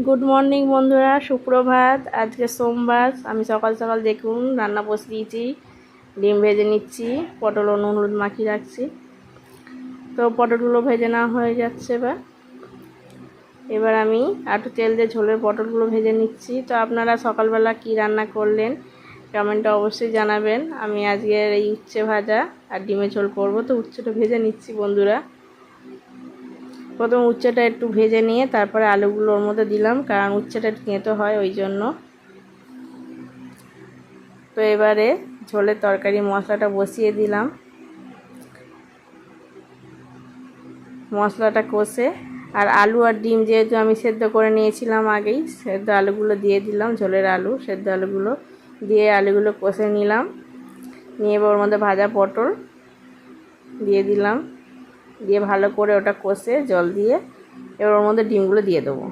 Good morning বন্ধুরা, সুপ্রভাত। আজকে সোমবার। আমি সকাল সকাল দেখুন রান্না বসিয়ে দিয়েছি। ডিম ভেজে নিচ্ছি, পটল নুন হলুদ মাখিয়ে রাখছি। তো পটলগুলো ভেজে নেওয়া হয়ে যাচ্ছে। এবার আমি একটু তেল দিয়ে ঝোলের পটলগুলো ভেজে নিচ্ছি। তো আপনারা সকালবেলা কি রান্না করলেন কমেন্টে অবশ্যই জানাবেন। আমি আজকের এই উচ্ছে ভাজা আর ডিমের ঝোল করব। তো উচ্ছেটা ভেজে নিচ্ছি বন্ধুরা। প্রথম উচ্ছেটা একটু ভেজে নিয়ে তারপরে আলুগুলো ওর মধ্যে দিলাম, কারণ উচ্ছেটা একটু তেঁতো হয় ওই জন্য। তো এবারে ঝোলের তরকারি মশলাটা বসিয়ে দিলাম। মশলাটা কষে আর আলু আর ডিম যেহেতু আমি সেদ্ধ করে নিয়েছিলাম আগেই, সেদ্ধ আলুগুলো দিয়ে দিলাম। ঝোলের আলু সেদ্ধ আলুগুলো দিয়ে আলুগুলো কষে নিলাম। নিয়ে এবার ওর মধ্যে ভাজা পটল দিয়ে দিলাম, দিয়ে ভালো করে ওটা কষে জল দিয়ে এবার ওর মধ্যে ডিমগুলো দিয়ে দেবো।